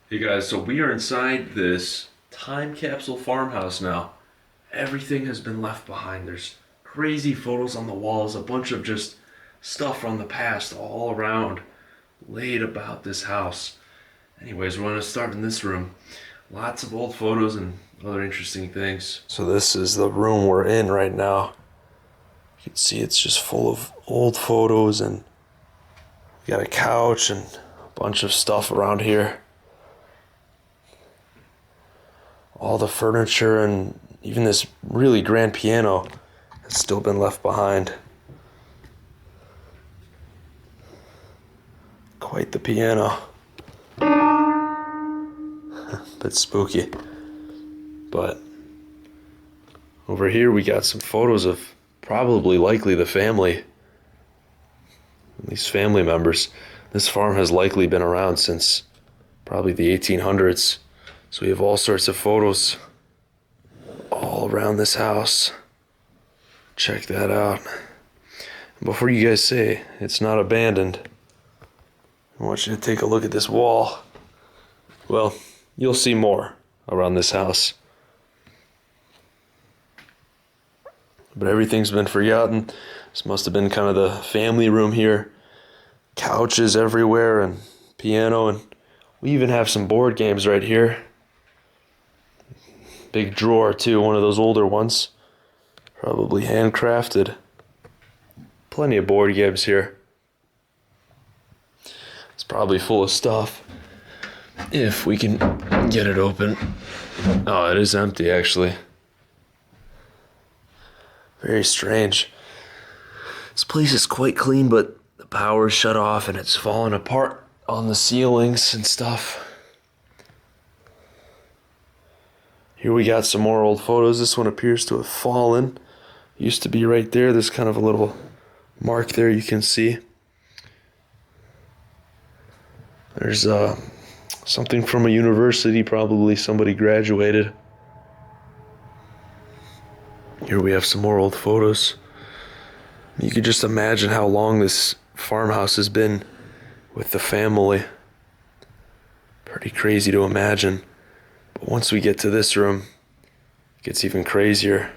Hey guys, so we are inside this time capsule farmhouse now. Everything has been left behind. There's crazy photos on the walls, a bunch of just stuff from the past all around, laid about this house. Anyways, we're going to start in this room. Lots of old photos and other interesting things. So this is the room we're in right now. You can see it's just full of old photos, and we got a couch and a bunch of stuff around here. All the furniture and even this really grand piano has still been left behind. Quite the piano. Bit spooky. But over here we got some photos of probably likely the family. At least family members. This farm has likely been around since probably the 1800s. So we have all sorts of photos all around this house. Check that out. And before you guys say it's not abandoned, I want you to take a look at this wall. Well, you'll see more around this house. But everything's been forgotten. This must have been kind of the family room here. Couches everywhere and piano, and we even have some board games right here. Big drawer too, one of those older ones. Probably handcrafted. Plenty of board games here. It's probably full of stuff. If we can get it open. Oh, it is empty actually. Very strange. This place is quite clean, but the power is shut off and it's fallen apart on the ceilings and stuff. Here we got some more old photos. This one appears to have fallen. Used to be right there. There's kind of a little mark there you can see. There's something from a university, probably somebody graduated. Here we have some more old photos. You can just imagine how long this farmhouse has been with the family. Pretty crazy to imagine. But once we get to this room, it gets even crazier.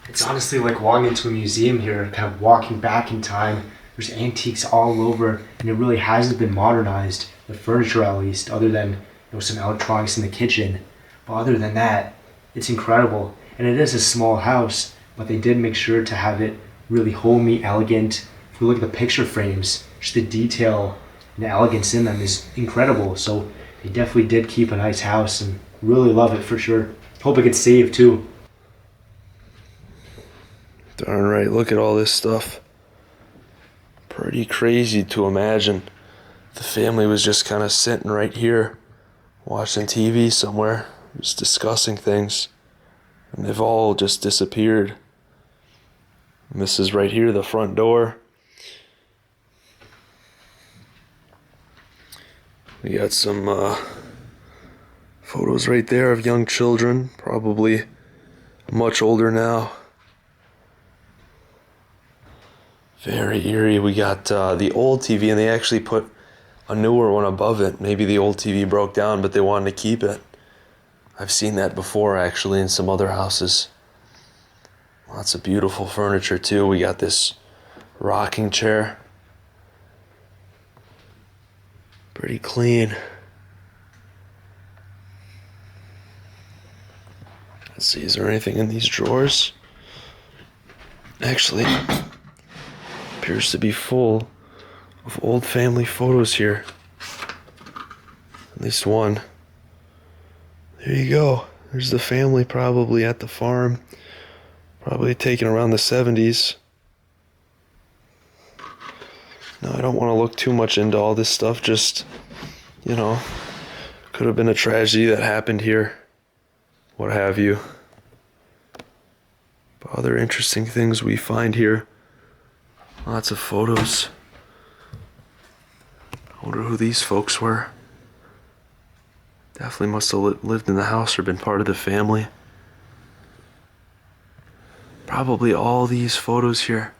It's honestly like walking into a museum here, kind of walking back in time. There's antiques all over, and it really hasn't been modernized, the furniture at least, other than some electronics in the kitchen. But other than that, it's incredible. And it is a small house, but they did make sure to have it really homey, elegant. If we look at the picture frames, just the detail and the elegance in them is incredible. So they definitely did keep a nice house and really love it for sure. Hope it gets saved too. Darn right, look at all this stuff. Pretty crazy to imagine the family was just kind of sitting right here, watching TV somewhere, just discussing things, and they've all just disappeared. And this is right here, the front door. We got some photos right there of young children, probably much older now. Very eerie. We got the old TV, and they actually put a newer one above it. Maybe the old TV broke down, but they wanted to keep it. I've seen that before, actually, in some other houses. Lots of beautiful furniture, too. We got this rocking chair. Pretty clean. Let's see, is there anything in these drawers? Actually, appears to be full of old family photos here. At least one. There you go. There's the family probably at the farm. Probably taken around the 70s. Now, I don't want to look too much into all this stuff. Just, could have been a tragedy that happened here. What have you. But other interesting things we find here. Lots of photos. I wonder who these folks were. Definitely must have lived in the house or been part of the family. Probably all these photos here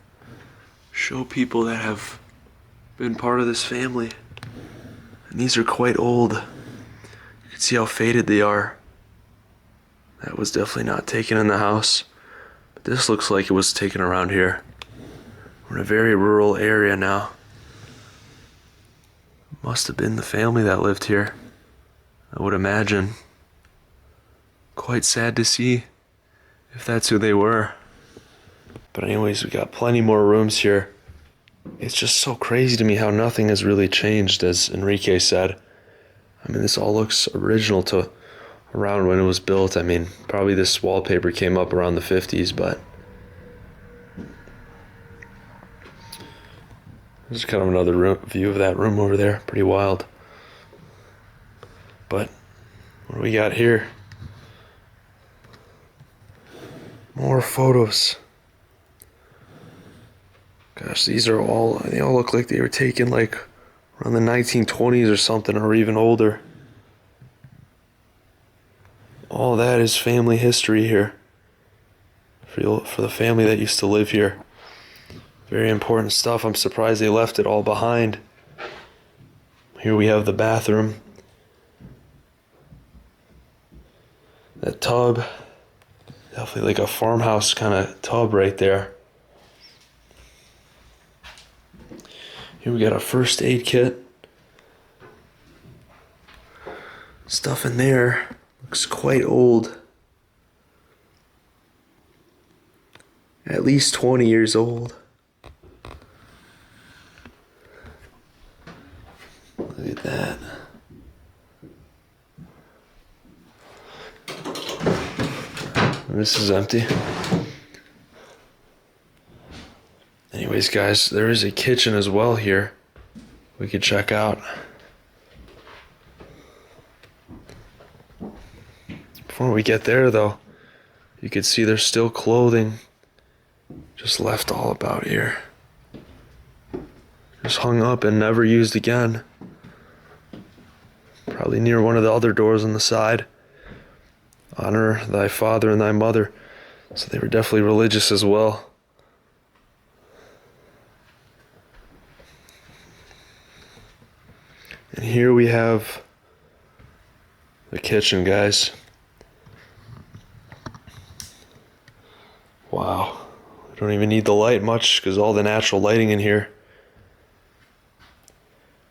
show people that have been part of this family. And these are quite old. You can see how faded they are. That was definitely not taken in the house. But this looks like it was taken around here. We're in a very rural area now. Must have been the family that lived here, I would imagine. Quite sad to see if that's who they were. But anyways, we got plenty more rooms here. It's just so crazy to me how nothing has really changed, as Enrique said. I mean, this all looks original to around when it was built. I mean, probably this wallpaper came up around the 50s, but there's kind of another view of that room over there. Pretty wild. But what do we got here? More photos. Gosh, these are all, they all look like they were taken like around the 1920s or something, or even older. All that is family history here. For the family that used to live here. Very important stuff. I'm surprised they left it all behind. Here we have the bathroom. That tub. Definitely like a farmhouse kind of tub right there. Here we got a first aid kit. Stuff in there looks quite old. At least 20 years old. Look at that. And this is empty. Anyways, guys, there is a kitchen as well here we could check out. Before we get there, though, you can see there's still clothing just left all about here. Just hung up and never used again. Probably near one of the other doors on the side. Honor thy father and thy mother. So they were definitely religious as well. And here we have the kitchen, guys. Wow. We don't even need the light much because all the natural lighting in here.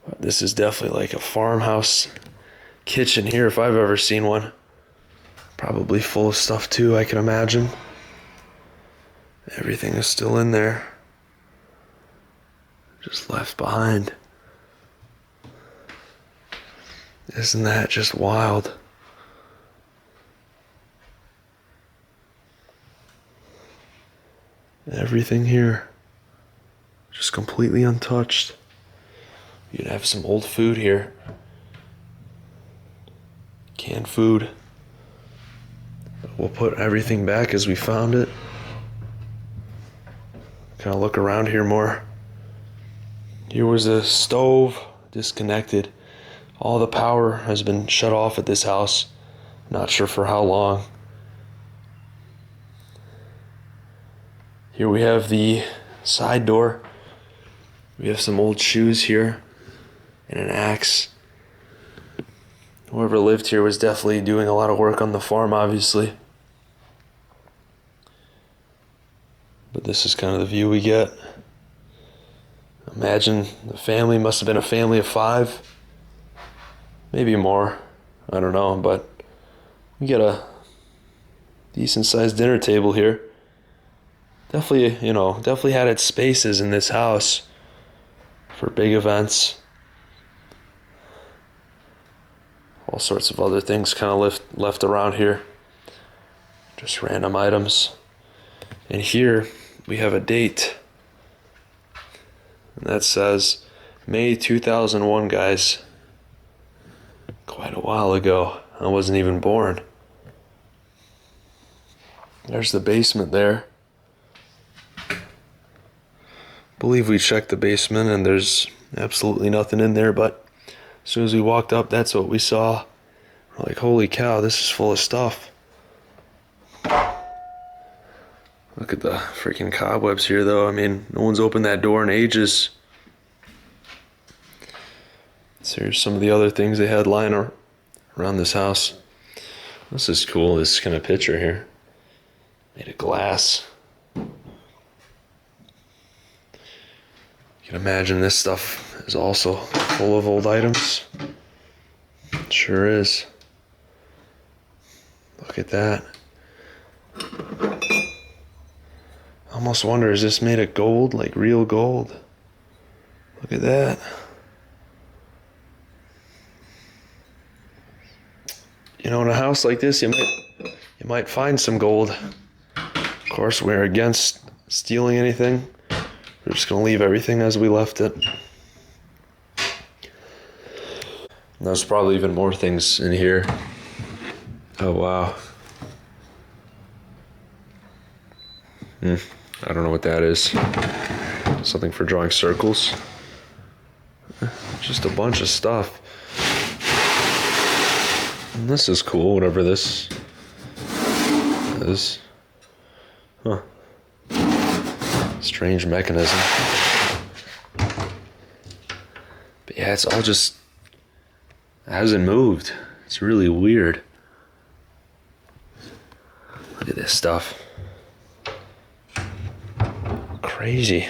But this is definitely like a farmhouse kitchen here if I've ever seen one. Probably full of stuff too, I can imagine. Everything is still in there. Just left behind. Isn't that just wild? Everything here, just completely untouched. You'd have some old food here. Canned food. We'll put everything back as we found it. Kind of look around here more. Here was a stove, disconnected. All the power has been shut off at this house. Not sure for how long. Here we have the side door. We have some old shoes here and an axe. Whoever lived here was definitely doing a lot of work on the farm, obviously. But this is kind of the view we get. Imagine the family must have been a family of 5. Maybe more. I don't know, but we got a decent sized dinner table here. Definitely, definitely had its spaces in this house for big events. All sorts of other things kind of left around here. Just random items. And here we have a date. And that says May 2001, guys. Quite a while ago. I wasn't even born. There's the basement there. Believe we checked the basement and there's absolutely nothing in there, but as soon as we walked up, that's what we saw. We're like, holy cow, this is full of stuff. Look at the freaking cobwebs here, though. I mean, no one's opened that door in ages. So here's some of the other things they had lying around this house. This is cool, this kind of picture here. Made of glass. You can imagine this stuff is also full of old items. It sure is. Look at that. I almost wonder, is this made of gold, like real gold? Look at that. You know, in a house like this, you might find some gold. Of course, we're against stealing anything. We're just gonna leave everything as we left it. And there's probably even more things in here. Oh, wow. I don't know what that is. Something for drawing circles. Just a bunch of stuff. And this is cool, whatever this is. Huh. Strange mechanism. But yeah, it's all just hasn't moved. It's really weird. Look at this stuff. Crazy.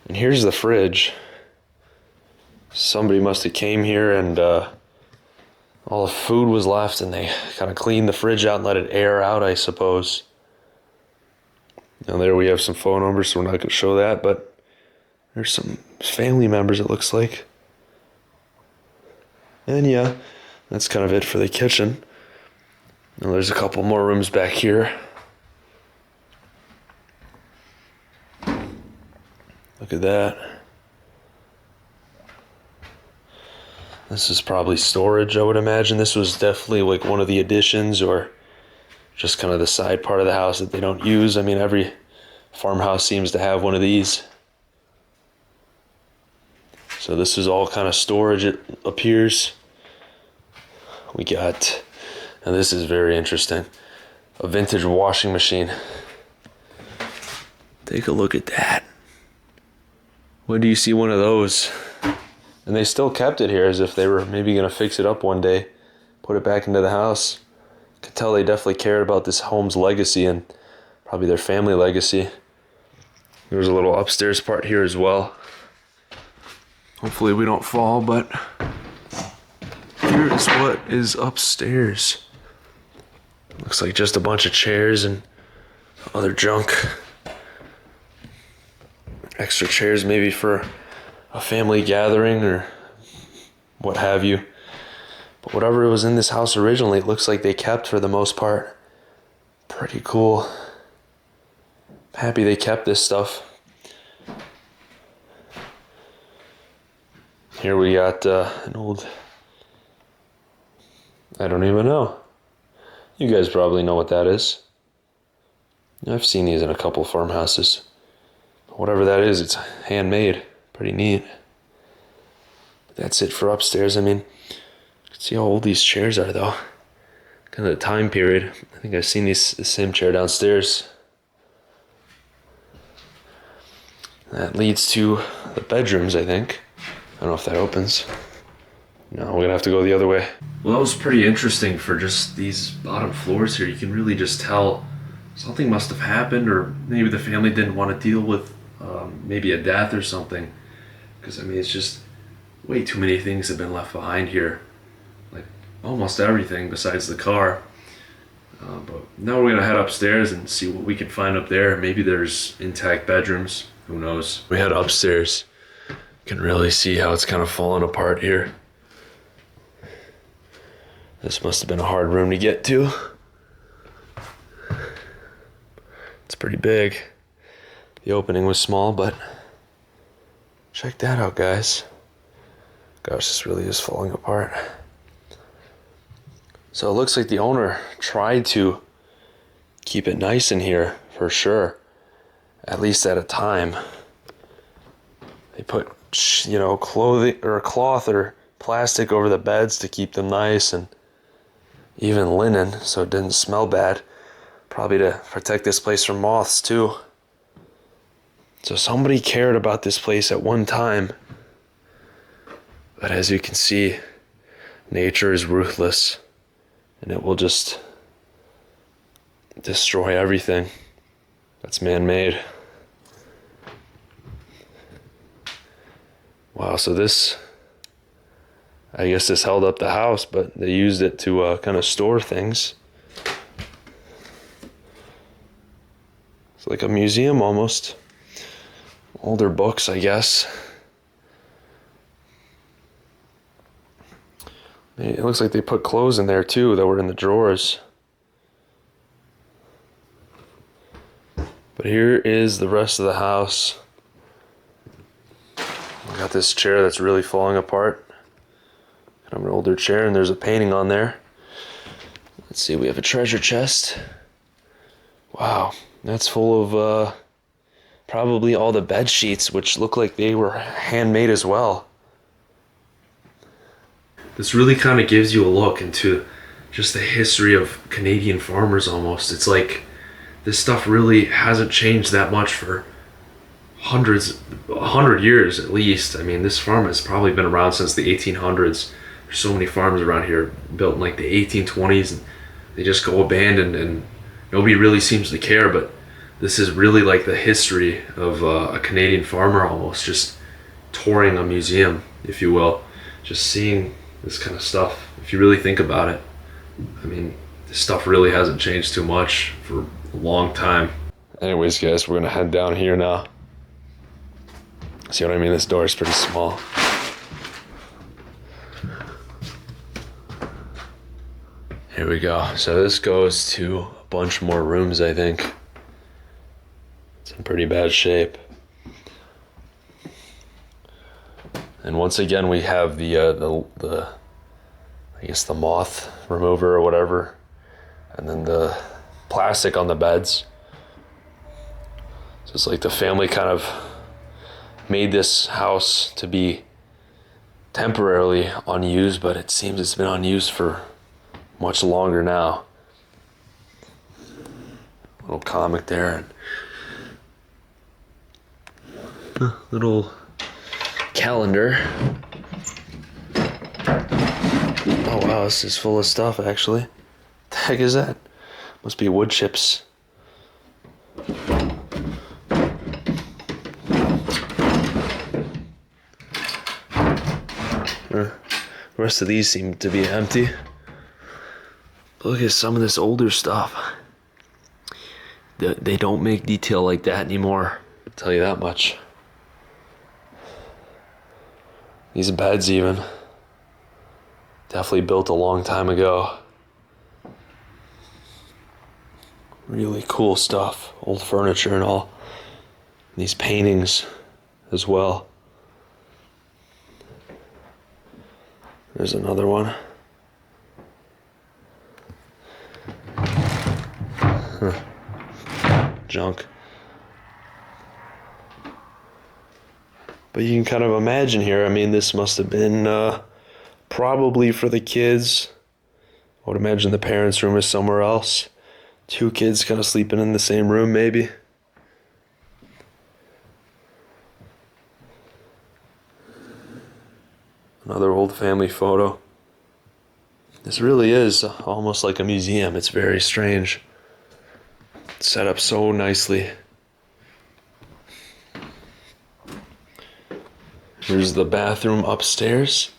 And here's the fridge. Somebody must have came here and all the food was left and they kind of cleaned the fridge out and let it air out, I suppose. And there we have some phone numbers, so we're not going to show that, but there's some family members, it looks like. And yeah, that's kind of it for the kitchen. And there's a couple more rooms back here. Look at that. This is probably storage, I would imagine. This was definitely like one of the additions or just kind of the side part of the house that they don't use. I mean, every farmhouse seems to have one of these. So this is all kind of storage, it appears. We got, and this is very interesting, a vintage washing machine. Take a look at that. When do you see one of those? And they still kept it here as if they were maybe going to fix it up one day, put it back into the house. Could tell they definitely cared about this home's legacy and probably their family legacy. There's a little upstairs part here as well. Hopefully we don't fall, but here's what is upstairs. Looks like just a bunch of chairs and other junk. Extra chairs maybe for a family gathering or what have you. But whatever was in this house originally, it looks like they kept for the most part. Pretty cool. Happy they kept this stuff. Here we got an old, I don't even know. You guys probably know what that is. I've seen these in a couple farmhouses. Whatever that is, it's handmade. Pretty neat. That's it for upstairs. I mean, you can see how old these chairs are though. Kind of the time period. I think I've seen the same chair downstairs. That leads to the bedrooms, I think. I don't know if that opens. No, we're gonna have to go the other way. Well, that was pretty interesting for just these bottom floors here. You can really just tell something must have happened, or maybe the family didn't want to deal with maybe a death or something. Because I mean, it's just way too many things have been left behind here. Like almost everything besides the car. But now we're gonna head upstairs and see what we can find up there. Maybe there's intact bedrooms. Who knows? We head upstairs. You can really see how it's kind of falling apart here. This must have been a hard room to get to. It's pretty big. The opening was small, but check that out, guys. Gosh, this really is falling apart. So it looks like the owner tried to keep it nice in here, for sure. At least at a time. They put, you know, clothing or cloth or plastic over the beds to keep them nice, and even linen so it didn't smell bad. Probably to protect this place from moths too. So somebody cared about this place at one time. But as you can see, nature is ruthless, and it will just destroy everything that's man-made. Wow, so I guess this held up the house, but they used it to kind of store things. It's like a museum almost. Older books, I guess. It looks like they put clothes in there too that were in the drawers. But here is the rest of the house. We got this chair that's really falling apart. Kind of an older chair, and there's a painting on there. Let's see, we have a treasure chest. Wow, that's full of probably all the bed sheets, which look like they were handmade as well. This really kind of gives you a look into just the history of Canadian farmers almost. It's like this stuff really hasn't changed that much for 100 years at least. I mean, this farm has probably been around since the 1800s. There's so many farms around here built in like the 1820s, and they just go abandoned and nobody really seems to care. But this is really like the history of a Canadian farmer almost, just touring a museum, if you will, just seeing this kind of stuff. If you really think about it, I mean, this stuff really hasn't changed too much for a long time. Anyways, guys, we're gonna head down here now. See what I mean? This door is pretty small. Here we go. So this goes to a bunch more rooms, I think. It's in pretty bad shape. And once again, we have the I guess the moth remover or whatever, and then the plastic on the beds. So it's like the family kind of made this house to be temporarily unused, but it seems it's been unused for much longer now. Little comic there, and little calendar. Oh wow, this is full of stuff actually. The heck is that? Must be wood chips. The rest of these seem to be empty. Look at some of this older stuff. They don't make detail like that anymore, I'll tell you that much. These beds even. Definitely built a long time ago. Really cool stuff. Old furniture and all. And these paintings as well. There's another one. Huh. Junk. But you can kind of imagine here, I mean, this must have been probably for the kids. I would imagine the parents' room is somewhere else. Two kids kind of sleeping in the same room, maybe. Another old family photo. This really is almost like a museum. It's very strange. It's set up so nicely. Here's the bathroom upstairs.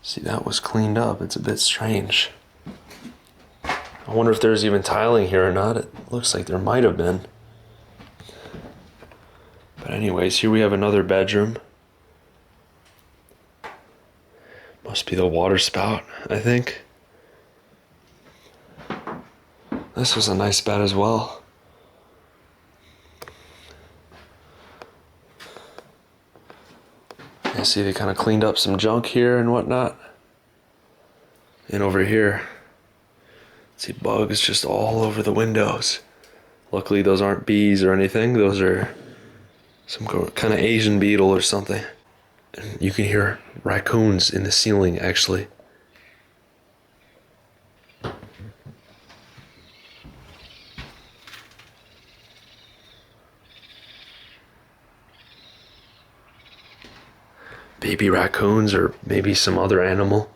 See, that was cleaned up. It's a bit strange. I wonder if there's even tiling here or not. It looks like there might have been. But anyways, here we have another bedroom. Must be the water spout, I think. This was a nice bed as well. I see they kind of cleaned up some junk here and whatnot. And over here, see bugs just all over the windows. Luckily those aren't bees or anything. Those are some kind of Asian beetle or something. And you can hear raccoons in the ceiling actually. baby raccoons or maybe some other animal.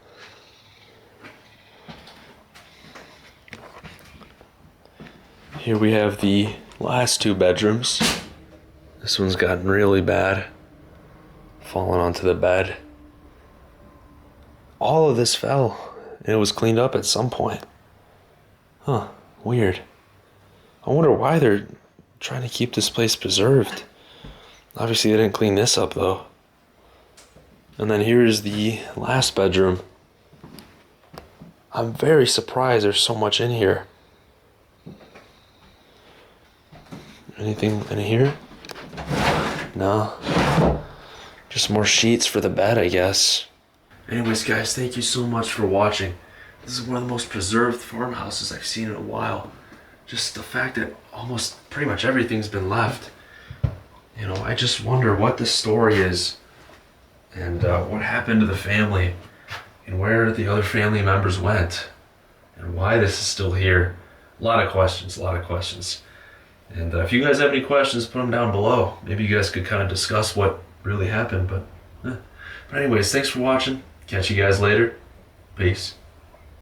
Here we have the last two bedrooms. This one's gotten really bad, fallen onto the bed. All of this fell, and it was cleaned up at some point. Huh, weird. I wonder why they're trying to keep this place preserved. Obviously they didn't clean this up though. And then here's the last bedroom. I'm very surprised there's so much in here. Anything in here? No. Just more sheets for the bed, I guess. Anyways, guys, thank you so much for watching. This is one of the most preserved farmhouses I've seen in a while. Just the fact that almost pretty much everything's been left. You know, I just wonder what the story is and what happened to the family and where the other family members went and why this is still here. A lot of questions. And if you guys have any questions, put them down below. Maybe you guys could kind of discuss what really happened. But anyways, thanks for watching. Catch you guys later. Peace.